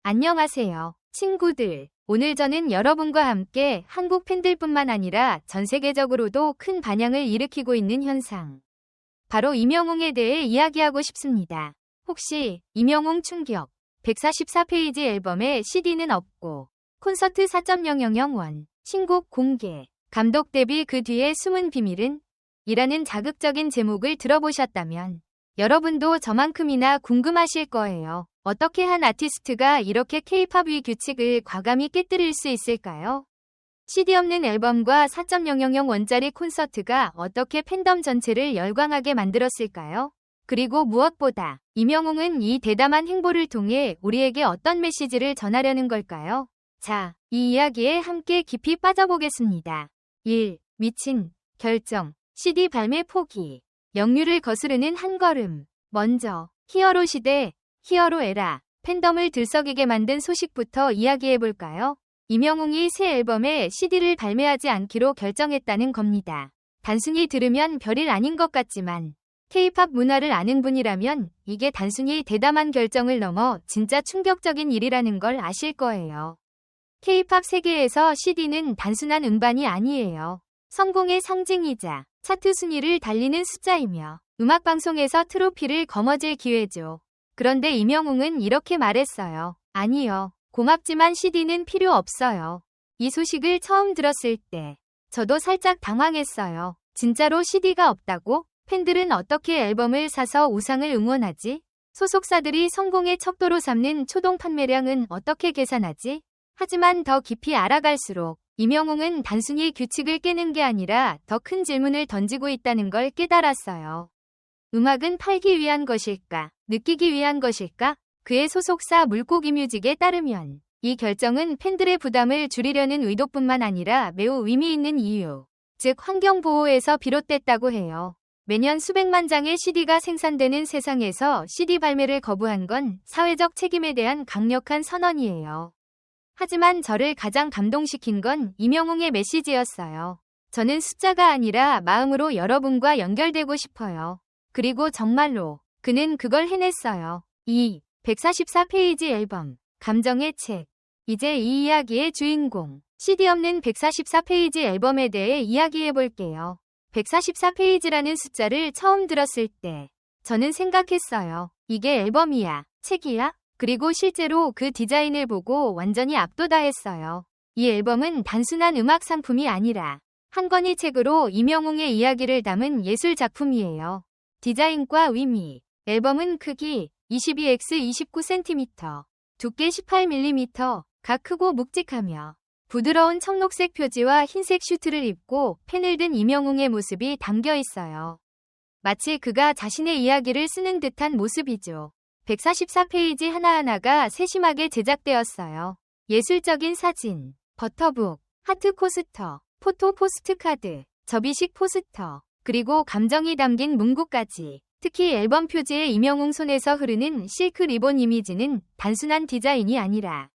안녕하세요, 친구들. 오늘 저는 여러분과 함께 한국 팬들뿐만 아니라 전 세계적으로도 큰 반향을 일으키고 있는 현상, 바로 임영웅에 대해 이야기하고 싶습니다. 혹시 임영웅 충격, 144페이지 앨범에 CD는 없고 콘서트 4.000원, 신곡 공개, 감독 데뷔 그 뒤의 숨은 비밀은? 이라는 자극적인 제목을 들어보셨다면 여러분도 저만큼이나 궁금하실 거예요. 어떻게 한 아티스트가 이렇게 K-팝의 규칙을 과감히 깨뜨릴 수 있을까요? CD 없는 앨범과 4.000원짜리 콘서트가 어떻게 팬덤 전체를 열광하게 만들었을까요? 그리고 무엇보다 임영웅은 이 대담한 행보를 통해 우리에게 어떤 메시지를 전하려는 걸까요? 자, 이 이야기에 함께 깊이 빠져보겠습니다. 1. 미친 결정, CD 발매 포기, 역류를 거스르는 한 걸음. 먼저 히어로 시대, 히어로 에라, 팬덤을 들썩이게 만든 소식부터 이야기해볼까요? 임영웅이 새 앨범에 CD를 발매하지 않기로 결정했다는 겁니다. 단순히 들으면 별일 아닌 것 같지만 K-팝 문화를 아는 분이라면 이게 단순히 대담한 결정을 넘어 진짜 충격적인 일이라는 걸 아실 거예요. K-팝 세계에서 CD는 단순한 음반이 아니에요. 성공의 상징이자 차트 순위를 달리는 숫자이며 음악방송에서 트로피를 거머쥘 기회죠. 그런데 임영웅은 이렇게 말했어요. 아니요. 고맙지만 CD는 필요 없어요. 이 소식을 처음 들었을 때 저도 살짝 당황했어요. 진짜로 CD가 없다고? 팬들은 어떻게 앨범을 사서 우상을 응원하지? 소속사들이 성공의 척도로 삼는 초동 판매량은 어떻게 계산하지? 하지만 더 깊이 알아갈수록 임영웅은 단순히 규칙을 깨는 게 아니라 더 큰 질문을 던지고 있다는 걸 깨달았어요. 음악은 팔기 위한 것일까? 느끼기 위한 것일까? 그의 소속사 물고기뮤직에 따르면 이 결정은 팬들의 부담을 줄이려는 의도뿐만 아니라 매우 의미 있는 이유, 즉 환경보호에서 비롯됐다고 해요. 매년 수백만 장의 CD가 생산되는 세상에서 CD 발매를 거부한 건 사회적 책임에 대한 강력한 선언이에요. 하지만 저를 가장 감동시킨 건 임영웅의 메시지였어요. 저는 숫자가 아니라 마음으로 여러분과 연결되고 싶어요. 그리고 정말로 그는 그걸 해냈어요. 2. 144페이지 앨범, 감정의 책. 이제 이 이야기의 주인공, CD 없는 144페이지 앨범에 대해 이야기해볼게요. 144페이지라는 숫자를 처음 들었을 때 저는 생각했어요. 이게 앨범이야, 책이야? 그리고 실제로 그 디자인을 보고 완전히 압도당했어요. 이 앨범은 단순한 음악 상품이 아니라 한 권의 책으로 임영웅의 이야기를 담은 예술 작품이에요. 디자인과 의미. 앨범은 크기 22x29cm, 두께 18mm, 각 크고 묵직하며 부드러운 청록색 표지와 흰색 슈트를 입고 펜을 든 임영웅의 모습이 담겨 있어요. 마치 그가 자신의 이야기를 쓰는 듯한 모습이죠. 144페이지 하나하나가 세심하게 제작되었어요. 예술적인 사진, 버터북, 하트 코스터, 포토 포스트카드, 접이식 포스터, 그리고 감정이 담긴 문구까지. 특히 앨범 표지의 임영웅 손에서 흐르는 실크 리본 이미지는 단순한 디자인이 아니라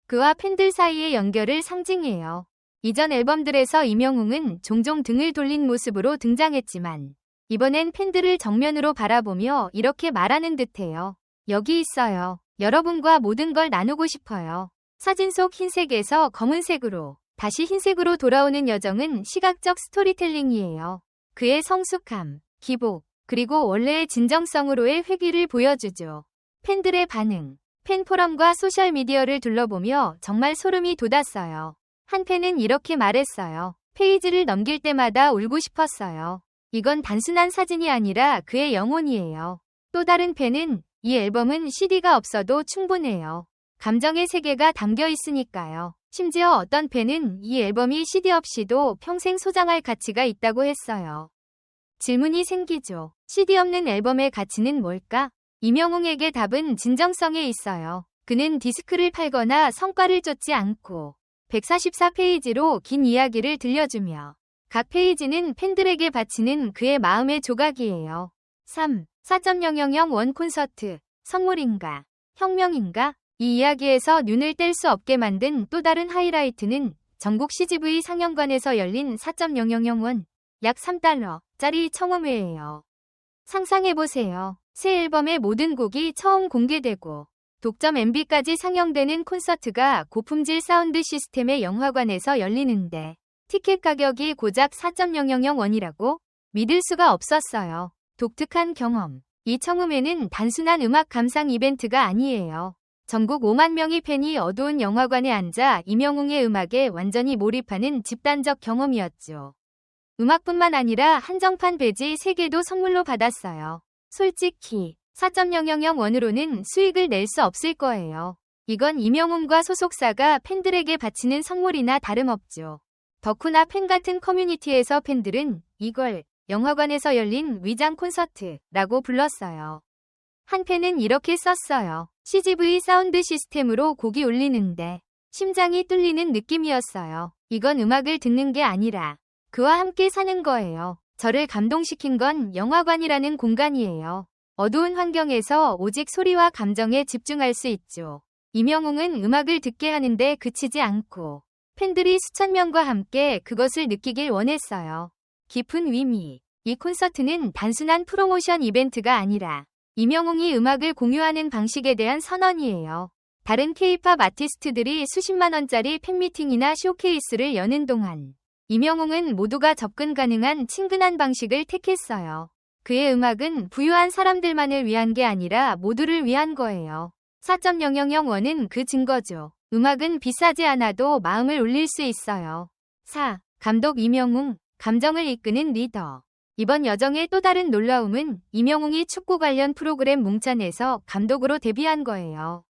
그와 팬들 사이의 연결을 상징해요. 이전 앨범들에서 임영웅은 종종 등을 돌린 모습으로 등장했지만 이번엔 팬들을 정면으로 바라보며 이렇게 말하는 듯해요. 여기 있어요. 여러분과 모든 걸 나누고 싶어요. 사진 속 흰색에서 검은색으로, 다시 흰색으로 돌아오는 여정은 시각적 스토리텔링이에요. 그의 성숙함, 기복, 그리고 원래의 진정성으로의 회귀를 보여주죠. 팬들의 반응, 팬포럼과 소셜미디어를 둘러보며 정말 소름이 돋았어요. 한 팬은 이렇게 말했어요. 페이지를 넘길 때마다 울고 싶었어요. 이건 단순한 사진이 아니라 그의 영혼이에요. 또 다른 팬은 이 앨범은 CD가 없어도 충분해요. 감정의 세계가 담겨 있으니까요. 심지어 어떤 팬은 이 앨범이 CD 없이도 평생 소장할 가치가 있다고 했어요. 질문이 생기죠. CD 없는 앨범의 가치는 뭘까? 임영웅에게 답은 진정성에 있어요. 그는 디스크를 팔거나 성과를 쫓지 않고 144페이지로 긴 이야기를 들려주며 각 페이지는 팬들에게 바치는 그의 마음의 조각이에요. 3. 4.000원 콘서트, 선물인가? 혁명인가? 이 이야기에서 눈을 뗄 수 없게 만든 또 다른 하이라이트는 전국 CGV 상영관에서 열린 4.000원, 약 3달러짜리 청음회예요. 상상해보세요. 새 앨범의 모든 곡이 처음 공개되고 독점 MB까지 상영되는 콘서트가 고품질 사운드 시스템의 영화관에서 열리는데 티켓 가격이 고작 4.000원이라고? 믿을 수가 없었어요. 독특한 경험. 이 청음회는 단순한 음악 감상 이벤트가 아니에요. 전국 5만 명의 팬이 어두운 영화관에 앉아 임영웅의 음악에 완전히 몰입하는 집단적 경험이었죠. 음악뿐만 아니라 한정판 배지 3개도 선물로 받았어요. 솔직히 4.000원으로는 수익을 낼 수 없을 거예요. 이건 임영웅과 소속사가 팬들에게 바치는 선물이나 다름없죠. 덕후나 팬 같은 커뮤니티에서 팬들은 이걸 영화관에서 열린 위장 콘서트라고 불렀어요. 한 팬은 이렇게 썼어요. CGV 사운드 시스템으로 곡이 울리는데 심장이 뚫리는 느낌이었어요. 이건 음악을 듣는 게 아니라 그와 함께 사는 거예요. 저를 감동시킨 건 영화관이라는 공간이에요. 어두운 환경에서 오직 소리와 감정에 집중할 수 있죠. 임영웅은 음악을 듣게 하는데 그치지 않고 팬들이 수천 명과 함께 그것을 느끼길 원했어요. 깊은 의미. 이 콘서트는 단순한 프로모션 이벤트가 아니라 임영웅이 음악을 공유하는 방식에 대한 선언이에요. 다른 K-팝 아티스트들이 수십만 원짜리 팬미팅이나 쇼케이스를 여는 동안 임영웅은 모두가 접근 가능한 친근한 방식을 택했어요. 그의 음악은 부유한 사람들만을 위한 게 아니라 모두를 위한 거예요. 4.000원은 그 증거죠. 음악은 비싸지 않아도 마음을 울릴 수 있어요. 4. 감독 임영웅, 감정을 이끄는 리더. 이번 여정의 또 다른 놀라움은 임영웅이 축구 관련 프로그램 뭉찬에서 감독으로 데뷔한 거예요.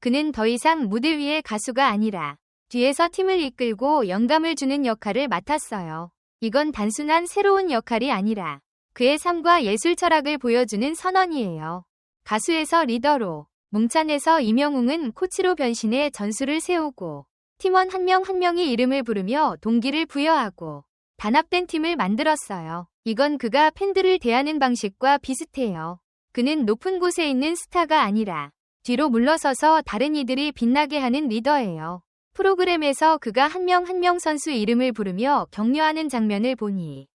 그는 더 이상 무대 위의 가수가 아니라 뒤에서 팀을 이끌고 영감을 주는 역할을 맡았어요. 이건 단순한 새로운 역할이 아니라 그의 삶과 예술 철학을 보여주는 선언이에요. 가수에서 리더로, 뭉찬에서 임영웅은 코치로 변신해 전술을 세우고 팀원 한 명 한 명이 이름을 부르며 동기를 부여하고 단합된 팀을 만들었어요. 이건 그가 팬들을 대하는 방식과 비슷해요. 그는 높은 곳에 있는 스타가 아니라 뒤로 물러서서 다른 이들이 빛나게 하는 리더예요. 프로그램에서 그가 한 명 한 명 선수 이름을 부르며 격려하는 장면을 보니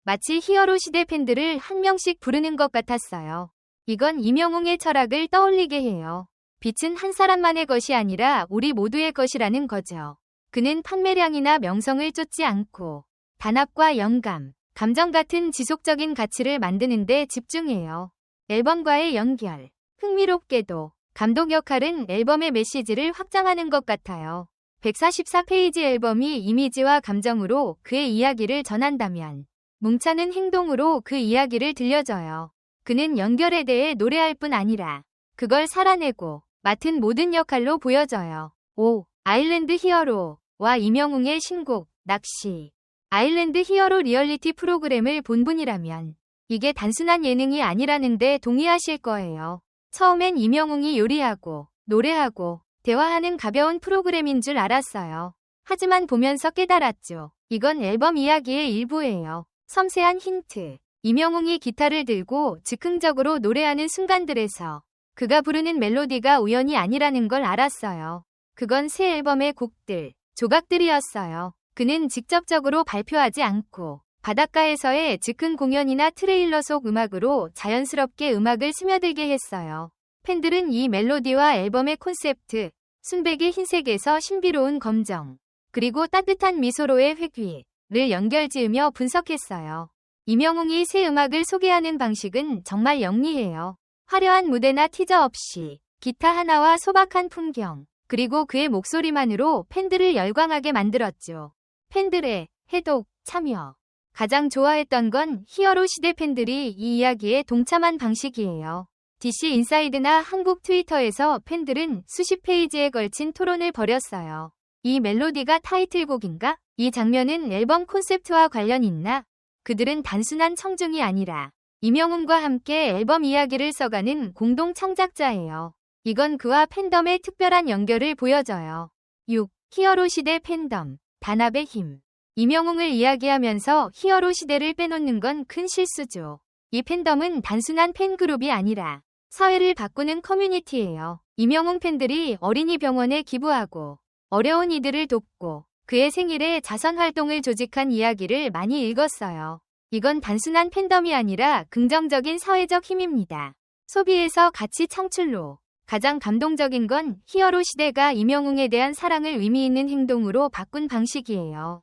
마치 히어로 시대 팬들을 한 명씩 부르는 것 같았어요. 이건 임영웅의 철학을 떠올리게 해요. 빛은 한 사람만의 것이 아니라 우리 모두의 것이라는 거죠. 그는 판매량이나 명성을 쫓지 않고 단합과 영감, 감정 같은 지속적인 가치를 만드는 데 집중해요. 앨범과의 연결. 흥미롭게도 감독 역할은 앨범의 메시지를 확장하는 것 같아요. 144페이지 앨범이 이미지와 감정으로 그의 이야기를 전한다면 뭉찬은 행동으로 그 이야기를 들려줘요. 그는 연결에 대해 노래할 뿐 아니라 그걸 살아내고 맡은 모든 역할로 보여줘요. 5. 아일랜드 히어로와 임영웅의 신곡 낚시. 아일랜드 히어로 리얼리티 프로그램을 본 분이라면 이게 단순한 예능이 아니라는데 동의하실 거예요. 처음엔 임영웅이 요리하고 노래하고 대화하는 가벼운 프로그램인 줄 알았어요. 하지만 보면서 깨달았죠. 이건 앨범 이야기의 일부예요. 섬세한 힌트. 임영웅이 기타를 들고 즉흥적으로 노래하는 순간들에서 그가 부르는 멜로디가 우연이 아니라는 걸 알았어요. 그건 새 앨범의 곡들, 조각들이었어요. 그는 직접적으로 발표하지 않고 바닷가에서의 즉흥 공연이나 트레일러 속 음악으로 자연스럽게 음악을 스며들게 했어요. 팬들은 이 멜로디와 앨범의 콘셉트, 순백의 흰색에서 신비로운 검정, 그리고 따뜻한 미소로의 회귀를 연결지으며 분석했어요. 임영웅이 새 음악을 소개하는 방식은 정말 영리해요. 화려한 무대나 티저 없이 기타 하나와 소박한 풍경, 그리고 그의 목소리만으로 팬들을 열광하게 만들었죠. 팬들의 해독, 참여. 가장 좋아했던 건 히어로 시대 팬들이 이 이야기에 동참한 방식이에요. DC 인사이드나 한국 트위터에서 팬들은 수십 페이지에 걸친 토론을 벌였어요. 이 멜로디가 타이틀곡인가? 이 장면은 앨범 콘셉트와 관련 있나? 그들은 단순한 청중이 아니라 임영웅과 함께 앨범 이야기를 써가는 공동 창작자예요. 이건 그와 팬덤의 특별한 연결을 보여줘요. 6. 히어로 시대 팬덤, 단합의 힘. 임영웅을 이야기하면서 히어로 시대를 빼놓는 건 큰 실수죠. 이 팬덤은 단순한 팬그룹이 아니라 사회를 바꾸는 커뮤니티예요. 임영웅 팬들이 어린이 병원에 기부하고 어려운 이들을 돕고 그의 생일에 자선활동을 조직한 이야기를 많이 읽었어요. 이건 단순한 팬덤이 아니라 긍정적인 사회적 힘입니다. 소비에서 가치 창출로 가장 감동적인 건 히어로 시대가 임영웅에 대한 사랑을 의미 있는 행동으로 바꾼 방식이에요.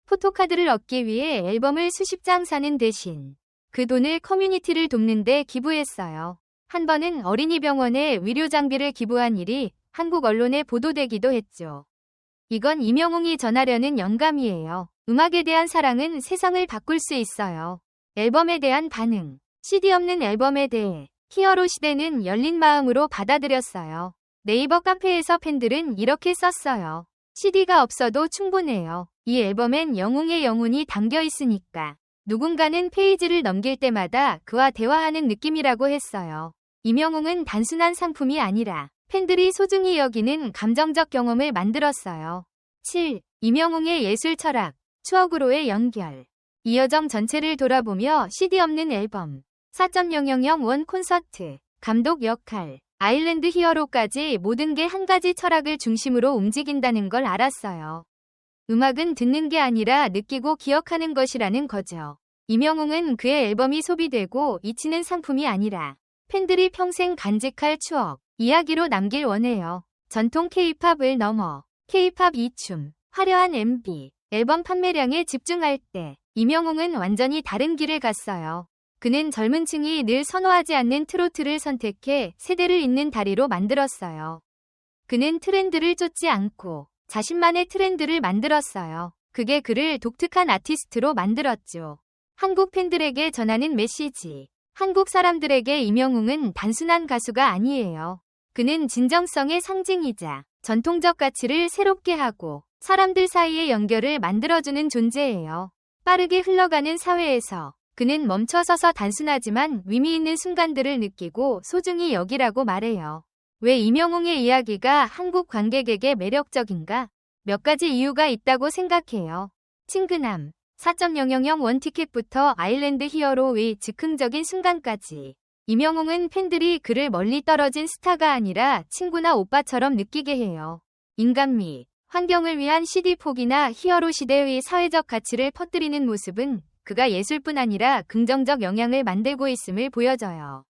포토카드를 얻기 위해 앨범을 수십 장 사는 대신 그 돈을 커뮤니티를 돕는 데 기부했어요. 한 번은 어린이병원에 의료 장비를 기부한 일이 한국 언론에 보도되기도 했죠. 이건 임영웅이 전하려는 영감이에요. 음악에 대한 사랑은 세상을 바꿀 수 있어요. 앨범에 대한 반응. CD 없는 앨범에 대해 히어로 시대는 열린 마음으로 받아들였어요. 네이버 카페에서 팬들은 이렇게 썼어요. CD가 없어도 충분해요. 이 앨범엔 영웅의 영혼이 담겨 있으니까. 누군가는 페이지를 넘길 때마다 그와 대화하는 느낌이라고 했어요. 임영웅은 단순한 상품이 아니라 팬들이 소중히 여기는 감정적 경험을 만들었어요. 7. 임영웅의 예술 철학, 추억으로의 연결. 이 여정 전체를 돌아보며 CD 없는 앨범, 4.000 콘서트, 감독 역할, 아일랜드 히어로까지 모든 게 한 가지 철학을 중심으로 움직인다는 걸 알았어요. 음악은 듣는 게 아니라 느끼고 기억하는 것이라는 거죠. 임영웅은 그의 앨범이 소비되고 잊히는 상품이 아니라 팬들이 평생 간직할 추억, 이야기로 남길 원해요. 전통 K-팝을 넘어 K-팝 이춤, 화려한 MV, 앨범 판매량에 집중할 때 임영웅은 완전히 다른 길을 갔어요. 그는 젊은 층이 늘 선호하지 않는 트로트를 선택해 세대를 잇는 다리로 만들었어요. 그는 트렌드를 쫓지 않고 자신만의 트렌드를 만들었어요. 그게 그를 독특한 아티스트로 만들었죠. 한국 팬들에게 전하는 메시지. 한국 사람들에게 임영웅은 단순한 가수가 아니에요. 그는 진정성의 상징이자 전통적 가치를 새롭게 하고 사람들 사이의 연결을 만들어주는 존재예요. 빠르게 흘러가는 사회에서 그는 멈춰서서 단순하지만 의미 있는 순간들을 느끼고 소중히 여기라고 말해요. 왜 임영웅의 이야기가 한국 관객에게 매력적인가? 몇 가지 이유가 있다고 생각해요. 친근함, 4.000 티켓부터 아일랜드 히어로의 즉흥적인 순간까지. 임영웅은 팬들이 그를 멀리 떨어진 스타가 아니라 친구나 오빠처럼 느끼게 해요. 인간미, 환경을 위한 CD 포기나 히어로 시대의 사회적 가치를 퍼뜨리는 모습은 그가 예술뿐 아니라 긍정적 영향을 만들고 있음을 보여줘요.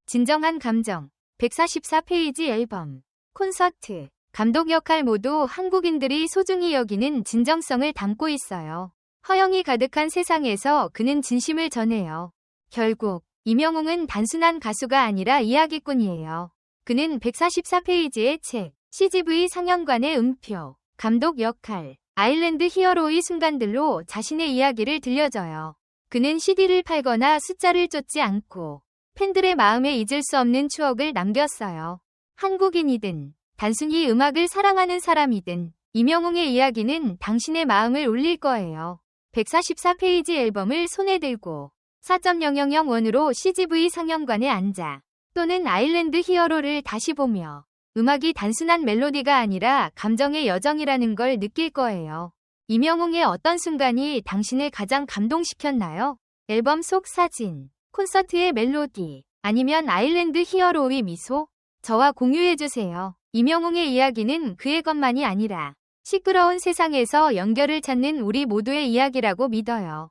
진정한 감정, 144페이지 앨범, 콘서트, 감독 역할 모두 한국인들이 소중히 여기는 진정성을 담고 있어요. 허영이 가득한 세상에서 그는 진심을 전해요. 결국 임영웅은 단순한 가수가 아니라 이야기꾼이에요. 그는 144페이지의 책, CGV 상영관의 음표, 감독 역할, 아일랜드 히어로의 순간들로 자신의 이야기를 들려줘요. 그는 CD를 팔거나 숫자를 쫓지 않고 팬들의 마음에 잊을 수 없는 추억을 남겼어요. 한국인이든 단순히 음악을 사랑하는 사람이든 임영웅의 이야기는 당신의 마음을 울릴 거예요. 144페이지 앨범을 손에 들고 4.000으로 CGV 상영관에 앉아 또는 아일랜드 히어로를 다시 보며 음악이 단순한 멜로디가 아니라 감정의 여정이라는 걸 느낄 거예요. 임영웅의 어떤 순간이 당신을 가장 감동시켰나요? 앨범 속 사진, 콘서트의 멜로디, 아니면 아일랜드 히어로의 미소? 저와 공유해주세요. 임영웅의 이야기는 그의 것만이 아니라 시끄러운 세상에서 연결을 찾는 우리 모두의 이야기라고 믿어요.